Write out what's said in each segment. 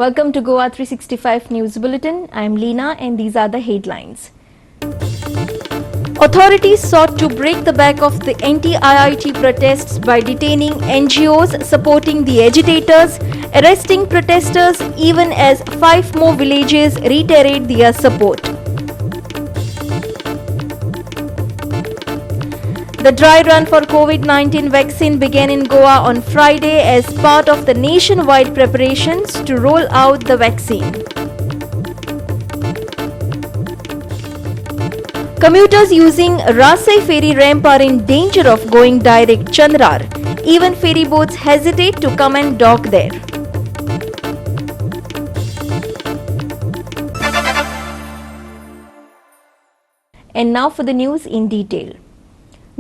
Welcome to Goa 365 News Bulletin. I am Leena and these are the headlines. Authorities sought to break the back of the anti-IIT protests by detaining NGOs supporting the agitators, arresting protesters even as 5 more villages reiterate their support. The dry run for COVID-19 vaccine began in Goa on Friday as part of the nationwide preparations to roll out the vaccine. Commuters using Rasai ferry ramp are in danger of going direct Chandrar. Even ferry boats hesitate to come and dock there. And now for the news in detail.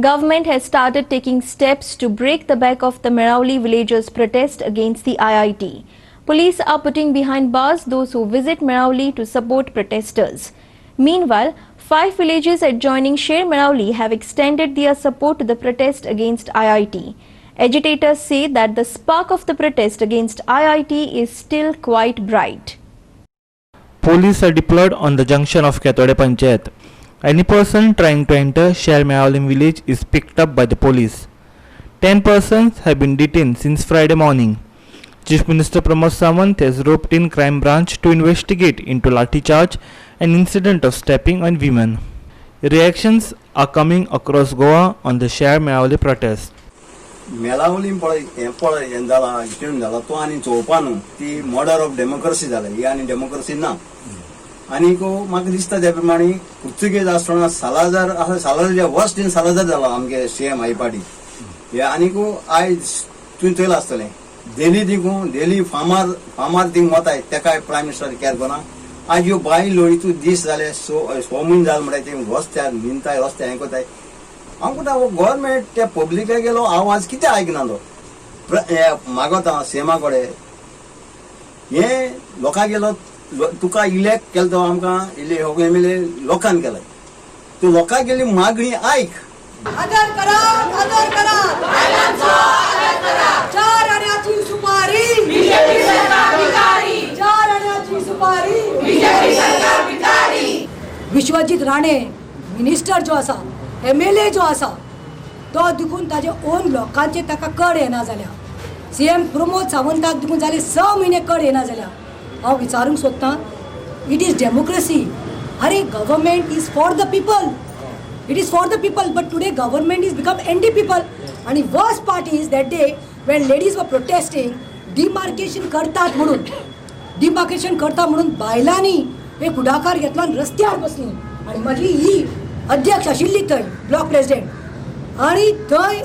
Government has started taking steps to break the back of the Merauli villagers' protest against the IIT. Police are putting behind bars those who visit Merauli to support protesters. Meanwhile, 5 villages adjoining Sher Merauli have extended their support to the protest against IIT. Agitators say that the spark of the protest against IIT is still quite bright. Police are deployed on the junction of Ketode Panchayat. Any person trying to enter Sher Merauli village is picked up by the police. 10 persons have been detained since Friday morning. Chief Minister Pramod Sawant has roped in crime branch to investigate into lathi charge an incident of stepping on women. Reactions are coming across Goa on the Sher Merauli protest. Merauli yendala itendala to ani chopanu ती मॉडर of democracy जाला ही आणि democracy ना आणि को म्हाका दिसता त्या प्रमाणे पुर्तुगेज आसतना सालाजार वर्स्ट इन सालाजार जाला आमगे सीएम आयपाडी हे आणि को आय तुन थयला आसतले दिल्ली फामार थिंग वताय तेका प्राइम मिनिस्टर केअर कोना आज ह्यो बाय लोळीतू दीस जाले सोमून जाल म्हणटा ते रस्त्यार निंताय रस्ते आयकोताय आमकां गव्हर्नमेंट त्या पब्लिका गेलो आवाज कितें आयकनालो मागोता सीएमा कडेन हे लोकां गेलो तुका इलेक्ट केलो तो आमकां एमएलए लोकांन केलाय तूं लोकां गेली मागणी आयक आदर करा चार आण्याची सुपारी बीजेपी सरकार भिकारी चार आण्याची सुपारी बीजेपी सरकार भिकारी विश्वजीत राणे मिनिस्टर जो आसा एमएलए जो आसा तो देखून ताजे ओन लोकांचे ताका कळ येना जाल्या सीएम प्रमोद सावंताक देखून जाले 6 म्हयने कळ येना जाल्या हांव विचारूंक सोदतां इट इज डेमोक्रेसी अरे government is for the people It is for the people, but today government is become anti-people. And the worst part is that day when ladies were protesting, demarcation करतात म्हणून बायलांनी एक पुढाकार घेतला आणि रस्त्यार बसली आणि माझी ही अध्यक्ष आशिल्ली थंय ब्लॉक प्रेसिडेंट आणि थंय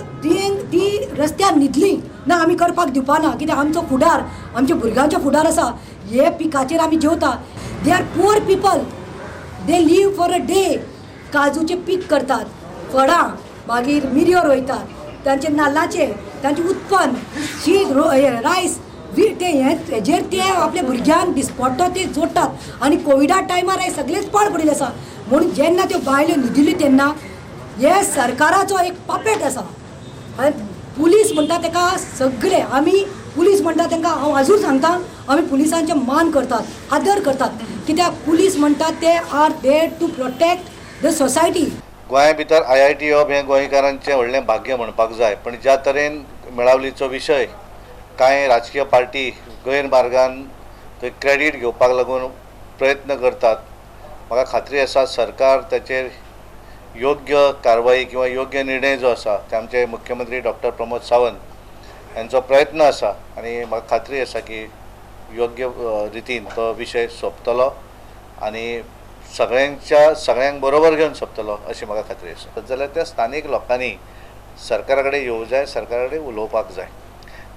ती रस्त्यार न्हिदली ना आमी करपाक दिवपाना कित्याक आमचो फुडार आमच्या भुरग्यांचो फुडार आसा हे पिकाचेर आमी जेवता they are poor people they live for a day काजूचे पीक करतात फळां मागीर मिरयो रोयतात तांचे नाल्लाचे तांचे उत्पन्न शीत रायस हेजेर ते आपल्या भुरग्यांक दिसपट्टो ते जोडटात आनी कोविडा टायमार हे सगळेच पाड पडिल्ले आसा म्हणून जेन्ना त्यो बायल्यो न्हिदिल्यो तेन्ना हे सरकाराचो एक पापेट आसा पुलीस म्हणटा तेका सगळे आमी पुलीस म्हणटा तांकां हांव आजून सांगता आमी पुलिसांचे मान करतात आदर करतात कित्याक पुलीस म्हणटात ते are there to protect the society गोंया भितर IIT हो हें गोंयकारांचें व्हडलें भाग्य म्हणपाक जाय पण ज्या तरेन मेळावलीचो विशय कांय राजकीय पार्टी गैर मार्गान थंय क्रेडीट घेवपाक लागून प्रयत्न करतात म्हाका खात्री आसा सरकार ताचेर योग्य कारवाई किंवा योग्य निर्णय जो आसा ते आमचे मुख्यमंत्री डॉक्टर प्रमोद सावंत हांचो प्रयत्न आसा आनी म्हाका खात्री आसा की योग्य रितीन तो विशय सोंपतलो आनी सगळ्यांक बरोबर घेवन सोंपतलो अशी म्हाका खात्री आसा जाल्यार त्या स्थानीक लोकांनी सरकारा कडेन येवं जाय सरकारा कडेन उलोवपाक जाय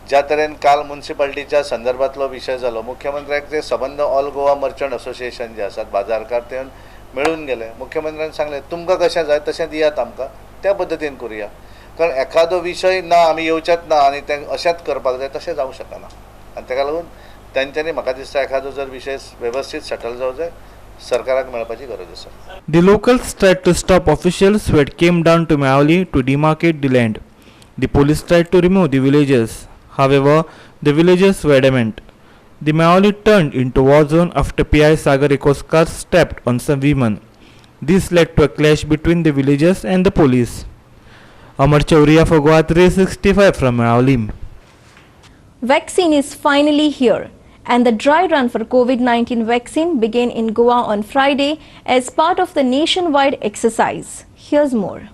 ज्या तरेन काल म्युनिसिपालिटीच्या संदर्भातलो विशय जालो मुख्यमंत्र्याक ते सबंद ऑल गोवा मर्चंट असोसिएशन जे आसात बाजारकार ते मेळून गेले मुख्यमंत्र्यान सांगलें तुमकां कशें जाय तशें दियात आमकां त्या पद्दतीन करुया कारण एखादो विशय ना आमी येवचेच ना आनी तें अशेंच करपाक जाय तशें जावंक शकना आनी ताका लागून तेंच्यांनी म्हाका दिसता एखादो जर विशय वेवस्थीत सेटल जावं जाय सरकाराक मेळपाची गरज आसा. The locals tried to stop officials who had came down to Merauli to demarcate the land. The police tried to remove the villagers. However, the villagers were adamant. The Mehrauli turned into war zone after PI Sagar Ekoskar stepped on some women. This led to a clash between the villagers and the police. Amar Chauria for Goa 365 from Mehrauli. Vaccine is finally here, and the dry run for COVID-19 vaccine began in Goa on Friday as part of the nationwide exercise. Here's more.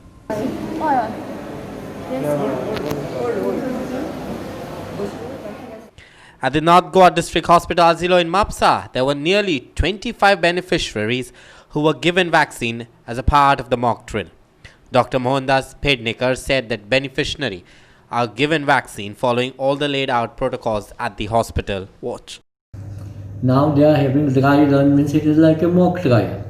At the North Goa District Hospital Asilo in Mapsa, there were nearly 25 beneficiaries who were given vaccine as a part of the mock drill. Dr. Mohandas Pednekar said that beneficiaries are given vaccine following all the laid out protocols at the hospital. Watch. Now they are having dry run, means it is like a mock trial.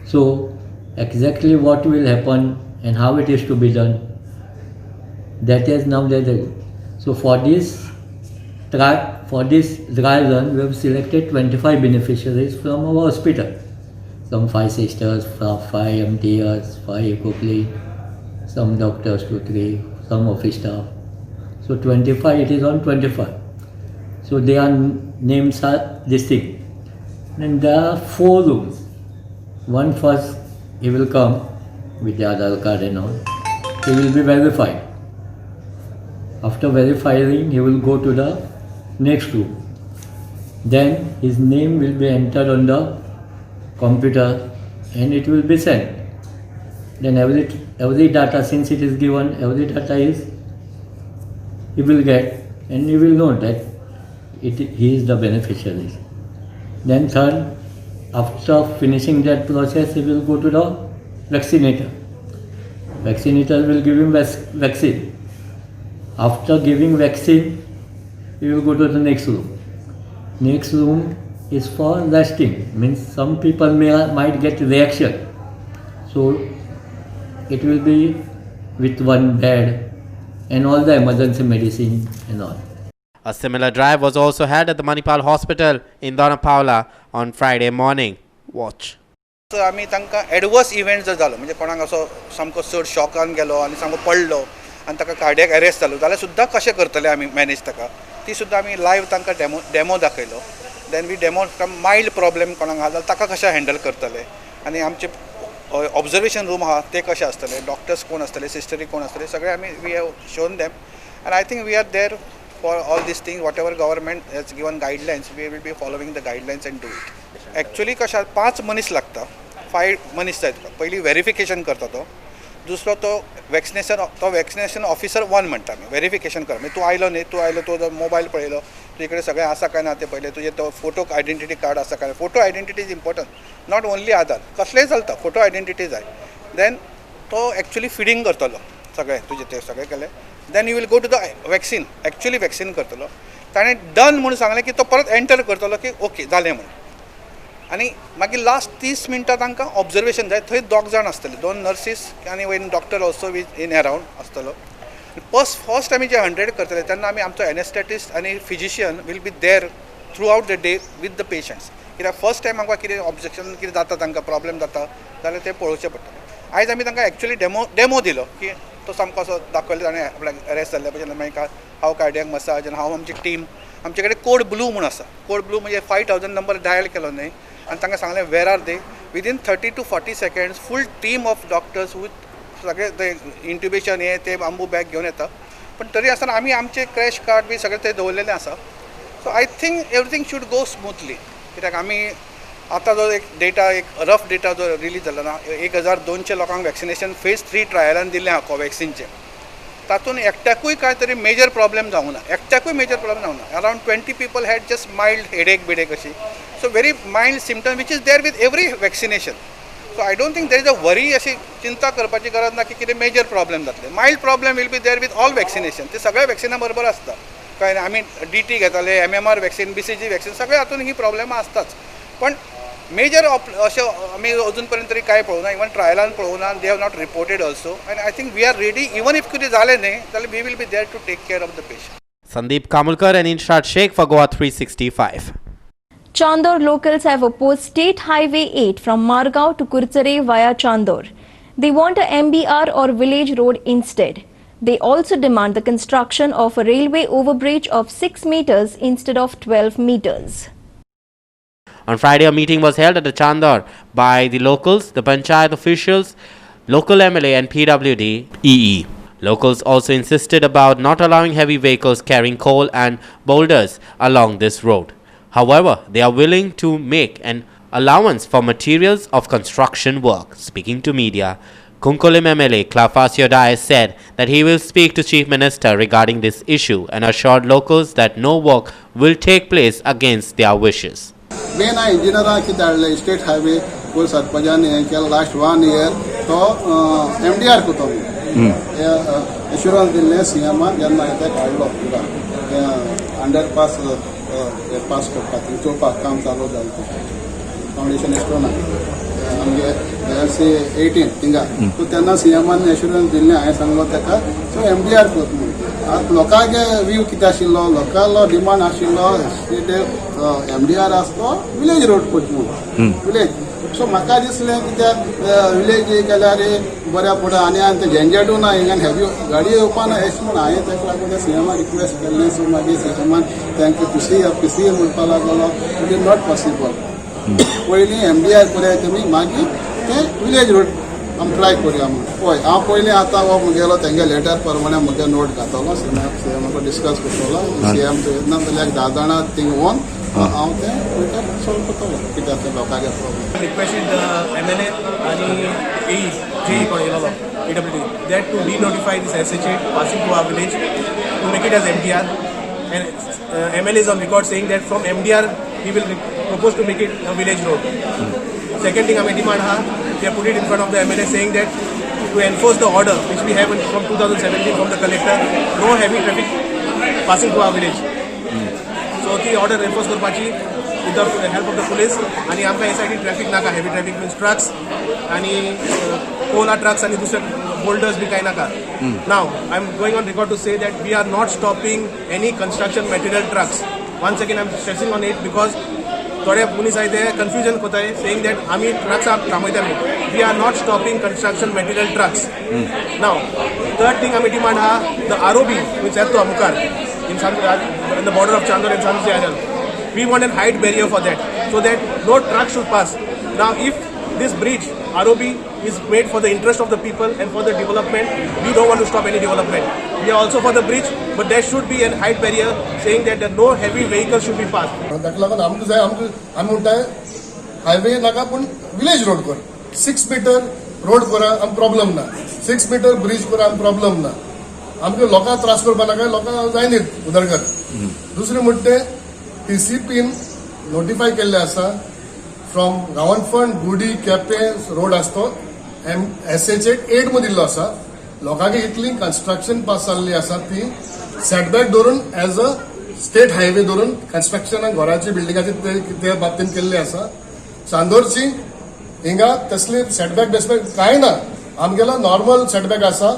So exactly what will happen and how it is to be done, that is now there. So for this dry run, we have selected 25 beneficiaries from our hospital. Some 5 sisters, 5 MTers, 5 eco-clean, some doctors 2-3, some office staff. So 25, it is on 25. So their names are this thing. And there are 4 rooms. One first, he will come with the Aadhaar card and all. He will be verified. After verifying, he will go to the next room. Then his name will be entered on the computer and it will be sent. Then every data, since it is given, every data is he will get, and he will know that he is the beneficiary. Then third, after finishing that process, he will go to the vaccinator. Vaccinator will give him vaccine. After giving vaccine, he will go to the next room. Next room is for resting, means some people might get reaction. So it will be with one bed and all the emergency medicine and all. A similar drive was also held at the Manipal Hospital in Donapaula on Friday morning. Watch. आमी तांकां adverse event जर जालो म्हणजे कोणाक असो सामको चड शॉकान गेलो आनी सामको पडलो आनी ताका कार्डियक अरेस्ट जालो जाल्यार सुद्दां कशें करतले आमी मॅनेज ताका ती सुद्दां आमी लायव्ह तांकां डेमो दाखयलो. Then we demo mild problem कोणाक आहा जाल्यार ताका कशें हँडल करतले आनी आमचे ऑब्जर्वेशन रूम आहा ते कशें आसतले, डॉक्टर्स कोण आसतले, सिस्टरी कोण आसतले, सगळे आमी we have shown them and I think we are there for all this thing whatever government has given guidelines we will be following the guidelines and do it. Actually कशें 5 मनीस लागता, 5 मनीस जाय तुका. पयली व्हेरिफिकेशन करता तो, दुसरो तो वॅक्सिनेशन ऑफिसर 1 म्हणटा आमी व्हेरिफिकेशन कर. म्हणजे तूं आयलो न्ही, तूं आयलो, तूं मोबायल पळयलो, तुजे कडेन सगळें आसा काय ना तें पयलें, तुजे तो फोटो आयडेंटिटी कार्ड आसा काय. Photo identity is important, not only Aadhaar, कसलेंय चलता, फोटो आयडेंटिटी जाय. देन तो एक्चुअली फिडींग करतलो सगळें, तुजें तें सगळें केलें. Then you will go to the vaccine, actually vaccine करतलो. ताणें डन म्हणून सांगलें की तो परत एंटर करतलो की ओके जालें म्हणून. आनी मागीर लास्ट 30 मिनटां तांकां ऑब्जर्वेशन जाय. थंय 2 जाण आसतले, 2 नर्सीस आनी one doctor also in around आसतलो. फर्स्ट आमी जे 100 करतले तेन्ना आमी आमचो एनेस्थेटिस्ट आनी physician will be there throughout the day with the patients. कित्याक फर्स्ट टायम आमकां कितें ऑब्जेक्शन कितें जाता, तांकां प्रॉब्लेम जाता जाल्यार तें पळोवचें पडटलें. आयज आमी तांकां एक्चुअली डेमो दिलो की तो सामको असो दाखयलो ताणें आपल्याक अरेस्ट जाल्ल्या भशेन. मागीर हांव कार्डियक मसाज आनी हांव आमची टीम, आमचे कडेन कोड ब्लू म्हूण आसा. कोड ब्लू म्हणजे 5000 नंबर डायल केलो न्ही आनी तांकां सांगलें where are they. Within 30 to 40 seconds full team of doctors with सगळे ते इंट्युबेशन हे ते बांबू बॅग घेवन येता. पण तरी आसतना आमी आमचे क्रॅश कार्ड बी सगळें ते दवरलेलें आसा. So I think everything should go smoothly. कित्याक आमी आतां जो एक डेटा, एक रफ डेटा जो रिलीज जाला ना, 1200 लोकांक वॅक्सिनेशन फेज 3 ट्रायलान दिल्लें आहा कोवॅक्सिनचें. तातूंत एकट्याकूय काय तरी मेजर प्रॉब्लेम जावंक ना, एकट्याकूय मेजर प्रॉब्लेम जावंक ना. Around 20 people had just mild headache bodyache अशी. So very mild symptom which is there with every vaccination. So I don't think there is a worry अशी चिंता करपाची गरज ना की कितें मेजर प्रॉब्लेम जातले. Mild problem will be there with all vaccination. ते सगळ्या वॅक्सिना बरोबर आसता. कळ्ळें न्ही, आमी DT घेताले, MMR वॅक्सीन, BCG वॅक्सीन, सगळ्या हातूंत ही प्रॉब्लेमां आसताच. पण मेजर अशें आमी अजून पर्यंत तरी कांय पळोवना. इवन ट्रायलान पळोवना, they have not reported also. And I think we are ready. Even if कितें जालें न्ही जाल्यार we will be there to take care of the patient. Sandeep Kamulkar and Inshad Sheikh for Goa 365. Chandor locals have opposed State Highway 8 from Margao to Kurchare via Chandor. They want a MBR or village road instead. They also demand the construction of a railway overbridge of 6 meters instead of 12 meters. On Friday, a meeting was held at the Chandor by the locals, the Panchayat officials, local MLA and PWD EE. Locals also insisted about not allowing heavy vehicles carrying coal and boulders along this road. However, they are willing to make an allowance for materials of construction work. Speaking to media, Kunkolim MLA Klafasio Dias said that he will speak to Chief Minister regarding this issue and assured locals that no work will take place against their wishes. Main इंजिनियरां कितें हाडलें state highway full सरपंचानी हें केलें last 1 year तो MDR कोतो assurance दिल्लें सीएमान जेन्ना येता काडलो पुरा अंडरपास पास करपाक चोवपाक काम चालू जालें फावंडेशन एस्ट्रोना आमगे LC 18 थिंगा सो तेन्ना सीएमान एश्युरन्स दिल्लें हांवें सांगलो ताका सो MDR कोत म्हणून आतां लोकांगे व्यू कितें आशिल्लो लोकांलो डिमांड आशिल्लो MDR आसलो विलेज रोड कोत म्हणून विलेज सो म्हाका दिसलें कित्याक विलेज केल्यार बऱ्या पडटा आनी तें झंझटूय ना हिंगा हेवी गाडी येवपा ना अशें म्हूण हांवें ताका लागून त्या सीएमान रिक्वेस्ट केल्लें सो मागीर सीएमान तांकां PCA म्हणपा लागलो इट इज नॉट पॉसिबल पयलीं MDR करूया तुमी मागीर तें विलेज रोड आमी ट्राय करूया म्हणून पळय हांव पयलीं आतां हो मुगेलो तेंगे लेटर प्रमाणे म्हगे नोट घातलो सीएमाक डिस्कस करतलो सीएम येतना जाल्यार 10 जाणां थिंग व्हरून हांव तें लेटर सॉल्व करतलो कित्याक तें लोकांगे प्रॉब्लेम रिक्वेस्टेड MLA आणि AE जे कोण येयलो PWD that to denotify this SHA passing through our village to make it as MDR and MLA is on record saying that from MDR he will propose to make it a village road. Second thing, I demand they have put it in front of the MLA saying that to enforce the order which we have from 2017 from the collector, no heavy traffic passing through our village. So the order enforced करपाची with the help of the police आणि आमकां ह्या सायडीन traffic नाका heavy traffic means trucks आणि कोला trucks आणि दुसरे बोल्डर्स बी कांय नाका. Now I am going on record to say that we are not stopping any construction material trucks. Once again I am stressing on it because थोडे police आहाय ते कन्फ्युजन कोताय सेइंग दॅट आमी ट्रक्साक थांबयताली. We are not stopping construction material trucks. Now third thing आमी demand आहा the ROB means येतो मुखार in the border of Chandor and Sansi Island. We want a height barrier for that, so that no truck should pass. Now, if this bridge ROB is made for the interest of the people and for the development, we don't want to stop any development. We are also for the bridge, but there should be a height barrier saying that no heavy vehicles should be passed. ताका लागून आमकां जाय आमी म्हणटाय highway नाका पूण village road कर 6 meter road करा आम प्रॉब्लेम ना 6 meter ब्रिज करा आम प्रॉब्लेम ना आमकां लोकांक त्रास करपा नाका लोकांक जायनीत उदरगत. दुसरें म्हणटे TCPन नोटिफाय केल्लें आसा फ्रॉम गांवनफंड गुडी केपें रोड आसता तो SHA 8 मदिल्लो आसा. लोकांगे इतली कन्स्ट्रक्शन पास जाल्ली आसा ती सेटबॅक धरून एज अ स्टेट हायवे धरून कन्स्ट्रक्शन घराची बिल्डिंगाची ते बाबतींत केल्ली आसा. चांदोरची हिंगा तसली सेटबॅक बेसबॅक कांय ना. आमगेलो नॉर्मल सेटबॅक आसा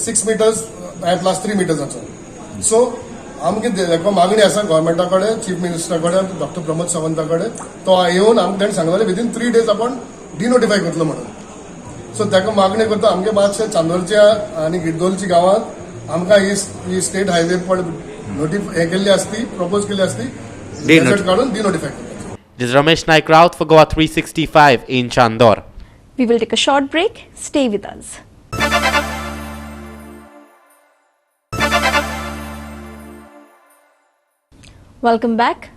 6 meters प्लस 3 meters. सो आमगे मागणी आसा गव्हर्मेंटा कडेन चीफ मिनिस्टरा कडेन डॉक्टर प्रमोद सावंता कडेन तो येवन आमकां ताणें सांगलें विदीन 3 days आपण डिनोटिफाय करतलो म्हणून. सो ताका मागणी करता आमगे मातशे चांदोरच्या आनी गिड्डोलच्या गांवांत आमकां ही स्टेट हायवे हे केल्ली आसती प्रपोज केल्ली आसती काडून डिनोटिफाय करता. This is Ramesh Naik Raut for Goa 365 in Chandor. We will take a short break. Stay with us. Welcome back.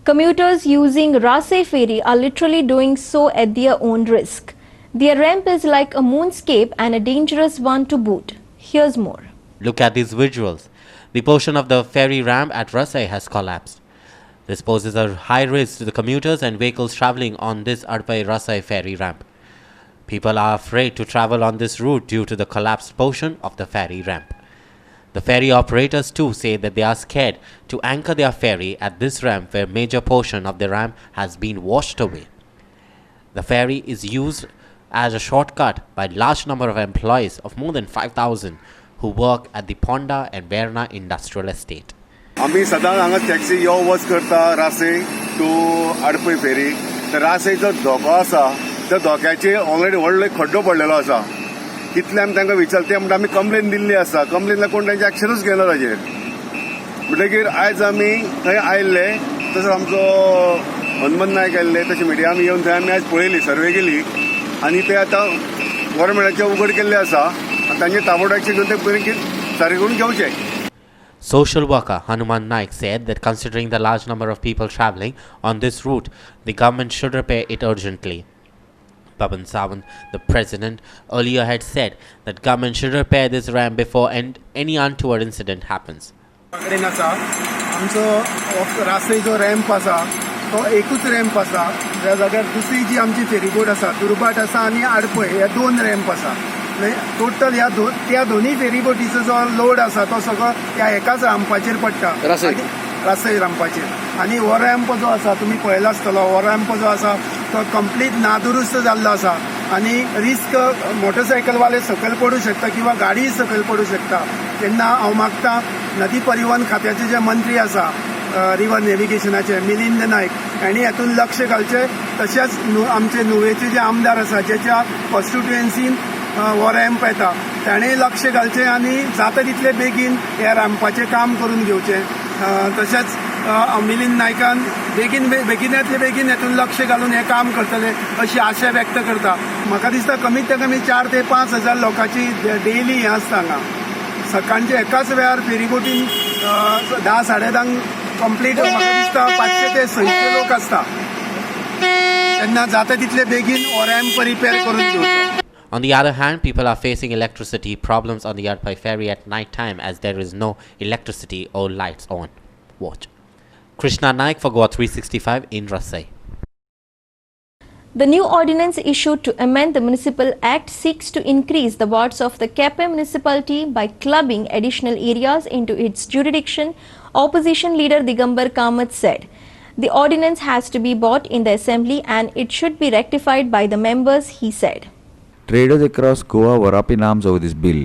Commuters using Rasai ferry are literally doing so at their own risk. Their ramp is like a moonscape and a dangerous one to boot. Here's more. Look at these visuals. The portion of the ferry ramp at Rasai has collapsed. This poses a high risk to the commuters and vehicles travelling on this Adpai Rasai ferry ramp. People are afraid to travel on this route due to the collapsed portion of the ferry ramp. The ferry operators too say that they are scared to anchor their ferry at this ramp where major portion of the ramp has been washed away. The ferry is used as a shortcut by large number of employees of more than 5,000 who work at the Ponda and Verna industrial estate. आम्ही सदांच हांगा taxi यो वच करता रासय to आडपय फेरी. तर रासयचो धोको आसा त्या धोक्याचेर already व्हडलो खड्डो पडलेलो आसा. इतलें आमी तांकां विचारलें ते म्हणटा आमी कंप्लेन दिल्ली आसा कंप्लेनला कोण तांचे एक्शनूच घेना ताजेर म्हणटकीर आयज आमी थंय आयिल्ले तसो आमचो हनुमंत नायक आयिल्ले तशें मिडिया आमी येवन थंय आमी आयज पळयली सर्वे केली आनी ते आतां गव्हर्मेंटाचे उघड केल्ले आसा आनी तांचे ताबडतोब एक्शन घेवन ते पयलीं सारकें करून घेवचें. Social worker Hanuman Naik said that considering the large number of people travelling on this route, the government should repair it urgently. Pawan Sawant, the president, earlier had said that government should repair this ramp before any untoward incident happens. आमचो रासय जो ramp आसा तो एकूच ramp आसा त्या जाग्यार दुसरी जी आमची फेरीबोट आसा दुर्बाट आसा आनी आडपय हे दोन रॅम्प आसा टोटल त्या दोन्ही फेरीबोटीचो जो लोड आसा तो सगळो त्या एकाच रांपाचेर पडटा रासय रांपाचेर आनी हो रॅम्प जो आसा तुमी पळयला आसतलो हो रॅम्प जो आसा तो कंप्लीट नादुरुस्त जाल्लो आसा आनी रिस्क मोटरसायकलवाले सकयल पडू शकता किंवा गाडी सकयल पडू शकता तेन्ना हांव मागता नदी परिवहन खात्याचे जे मंत्री आसा रिवर नेव्हिगेशनाचे मिलिंद नायक हांणी हातून लक्ष घालचें तशेंच आमचे नुवेचे जे आमदार आसा जेच्या कॉन्स्टिट्युएन्सीन हो रॅम्प येता ताणें लक्ष घालचें आनी जाता तितले बेगीन ह्या रॅम्पाचें काम करून घेवचें तशेंच मिलिंद नायकान बेगिनांतले बेगीन हातून लक्ष घालून हें काम करतले अशी आशा व्यक्त करता. म्हाका दिसता कमीत कमी 4 ते 5 हजार लोकांची डेली हें आसता हांगा सकाळचे एकाच वेळार फेरीबोटीन 10-10:30 कंप्लीट म्हाका दिसता 500 ते 600 लोक आसता तेन्ना जाता तितले बेगीन हो रॅम्प रिपेर करून घेवचो. On the other hand, people are facing electricity problems on the Yadpai ferry at night time as there is no electricity or lights on. Watch. Krishna Naik for Goa 365 in Rasai. The new ordinance issued to amend the Municipal Act seeks to increase the wards of the Kepe municipality by clubbing additional areas into its jurisdiction, opposition leader Digambar Kamath said. The ordinance has to be brought in the assembly and it should be rectified by the members, he said. Traders across Goa were up in arms over this bill.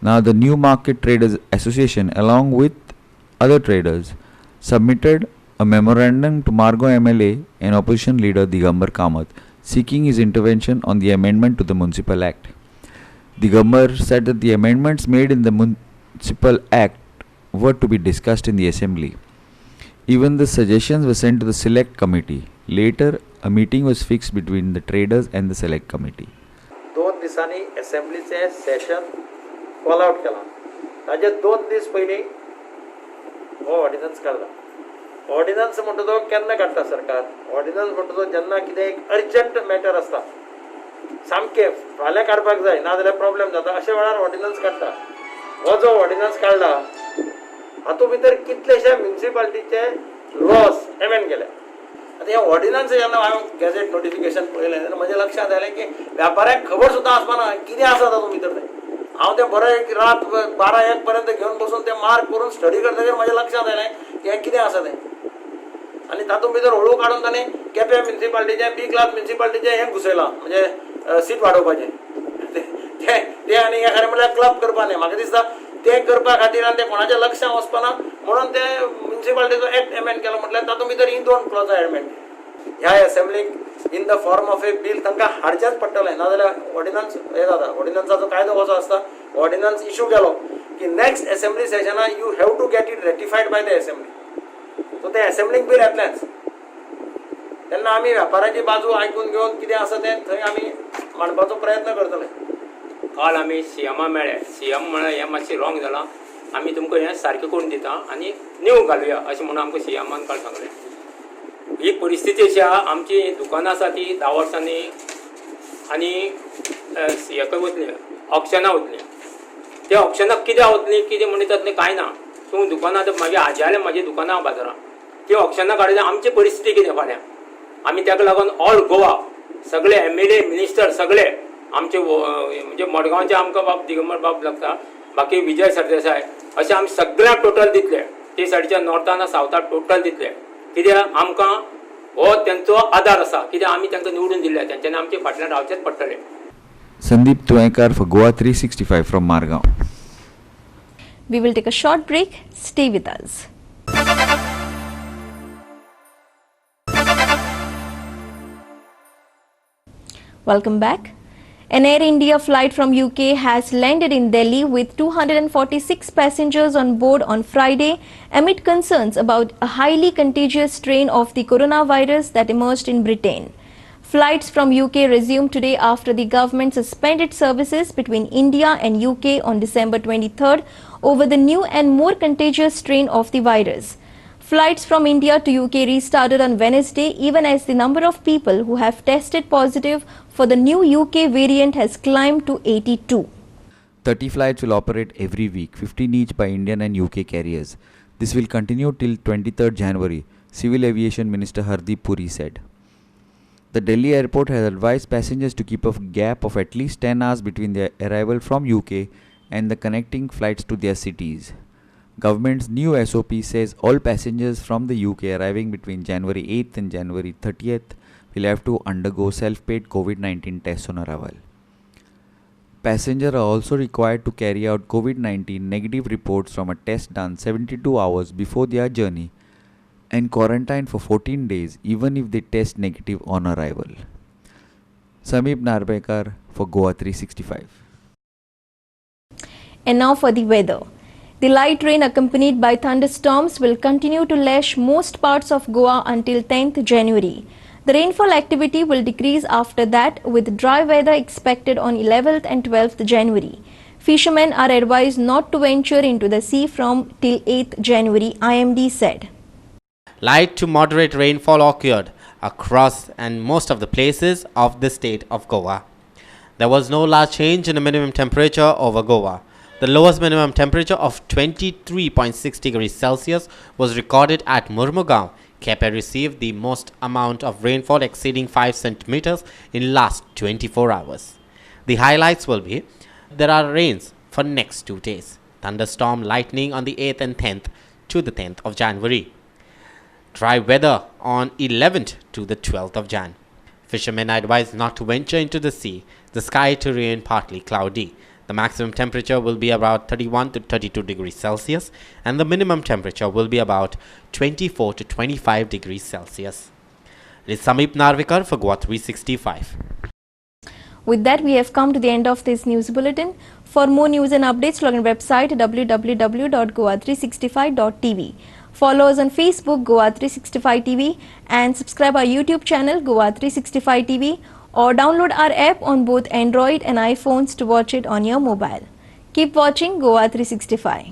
Now the New Market Traders Association along with other traders submitted a memorandum to Margao MLA and opposition leader Digambar Kamath seeking his intervention on the amendment to the Municipal Act. Digambar said that the amendments made in the Municipal Act were to be discussed in the Assembly. Even the suggestions were sent to the Select Committee. Later, a meeting was fixed between the traders and the Select Committee. 2 दिसांनी असेंब्लीचे session call out केला ताजे 2 दीस पयलीं हो ordnance काडला. Ordnance म्हणटा तो केन्ना काडटा सरकार ऑर्डिनन्स म्हणटा तो जेन्ना कितें एक अर्जंट मॅटर आसता सामकें फाल्यां काडपाक जाय ना जाल्यार प्रॉब्लेम जाता अशा वेळार ऑर्डिनन्स काडटा. हो जो ऑर्डिनन्स काडला हातूंत भितर कितलेशे म्युनिसिपालिटीचे लॉस एमेंड केले. आता हे ऑर्डिनन्स जेन्ना हांवें गॅझेट नोटिफिकेशन पळयलें तेन्ना म्हज्या लक्षांत आयलें की व्यापाऱ्याक खबर सुद्दां आसपाना कितें आसा तातूंत भितर तें. हांव तें बरें एक रात 12-1 पर्यंत घेवन बसून तें मार्क करून स्टडी करतकीर म्हज्या लक्षांत आयलें की हें कितें आसा तें आनी तातूंत भितर हळू काडून ताणें केपें म्युनिसिपालिटीचें B क्लास म्युनिसिपालिटीचें हें घुसयलां म्हणजे सीट वाडोवपाचें तें आनी हें खरें म्हणल्यार क्लब करपा न्ही. म्हाका दिसता तें करपा खातीर आनी तें कोणाच्या लक्षांत वचपाना म्हणून तें म्युनिसिपालिटीचो एक्ट एमेंड केलो म्हटल्यार तातूंत भितर ही 2 क्लॉजां एमेंड ह्या असेंब्लीक इन द फॉर्म ऑफ ए बील तांकां हाडचेंच पडटलें ना जाल्यार ऑर्डिनन्स हें जाता. ऑर्डिनन्साचो कायदो कसो आसता ऑर्डिनन्स इशू केलो की नेक्स्ट असेंब्ली सेशना you have to get it ratified by the assembly so तें असेंब्लीक बील येतलेंच. तेन्ना आमी वेपाराची बाजू आयकून घेवन कितें आसा तें थंय आमी मांडपाचो प्रयत्न करतले. काल आमी सीएमा मेळ्ळे सीएम म्हळ्यार हें मातशें रॉंग जालां आमी तुमकां हें सारकें करून दिता आनी न्यू घालुया अशें म्हणून आमकां सीएमान काल सांगलें. ही परिस्थिती अशी आहा आमची दुकानां आसा ती 10 वर्सांनी आनी हेका वतली ऑप्शनां वतली. त्या ऑप्शनाक कितें वतली कितें म्हणटात तें कांय ना. सो दुकानां आतां म्हागे आज्याले म्हाजी दुकानां बाजारांत ती ऑप्शनां काडली आमची परिस्थिती कितें फाल्यां. आमी ताका लागून ऑल गोवा सगळे MLA मिनिस्टर सगळे आमचे म्हणजे मडगांवचे आमकां बाब दिगंबर बाब लागता बाकी विजय सरदेसाय अशें आमी सगळ्यांक टोटल दितले. ते सायडीच्या नॉर्थान सावथाक टोटल दितले कित्याक आमकां हो तेंचो आदार आसा कित्याक आमी तांकां निवडून दिल्ले तेंच्यांनी आमचे फाटल्यान रावचेच पडटलें. Sandeep Tuankar for Goa 365 from Margao. We will take a short break. Stay with us. Welcome back. An Air India flight from UK has landed in Delhi with 246 passengers on board on Friday amid concerns about a highly contagious strain of the coronavirus that emerged in Britain. Flights from UK resumed today after the government suspended services between India and UK on December 23rd over the new and more contagious strain of the virus. Flights from India to UK restarted on Wednesday even as the number of people who have tested positive for the new UK variant has climbed to 82. 30 flights will operate every week, 15 each by Indian and UK carriers. This will continue till 23rd January, Civil Aviation Minister Hardeep Puri said. The Delhi airport has advised passengers to keep a gap of at least 10 hours between their arrival from UK and the connecting flights to their cities. Government's new SOP says all passengers from the UK arriving between January 8th and January 30th will have to undergo self-paid COVID-19 tests on arrival. Passengers are also required to carry out COVID-19 negative reports from a test done 72 hours before their journey and quarantine for 14 days even if they test negative on arrival. Samip Narbekar for Goa 365. And now for the weather. The light rain accompanied by thunderstorms will continue to lash most parts of Goa until 10th January. The rainfall activity will decrease after that with dry weather expected on 11th and 12th January. Fishermen are advised not to venture into the sea from till 8th January, IMD said. Light to moderate rainfall occurred across and most of the places of the state of Goa. There was no large change in the minimum temperature over Goa. The lowest minimum temperature of 23.6 degrees Celsius was recorded at Murmugaon. Kepe received the most amount of rainfall exceeding 5 centimeters in last 24 hours. The highlights will be, there are rains for next 2 days. Thunderstorm lightning on the 8th and 10th to the 10th of January. Dry weather on 11th to the 12th of Jan. Fishermen are advised not to venture into the sea. The sky to remain partly cloudy. The maximum temperature will be about 31 to 32 degrees Celsius and the minimum temperature will be about 24 to 25 degrees Celsius. It is Samip Narvikar for Goa 365. With that, we have come to the end of this news bulletin. For more news and updates, log on website www.goa365.tv. Follow us on Facebook, Goa 365 TV, and subscribe our YouTube channel, Goa 365 TV, or download our app on both Android and iPhones to watch it on your mobile. Keep watching Goa 365.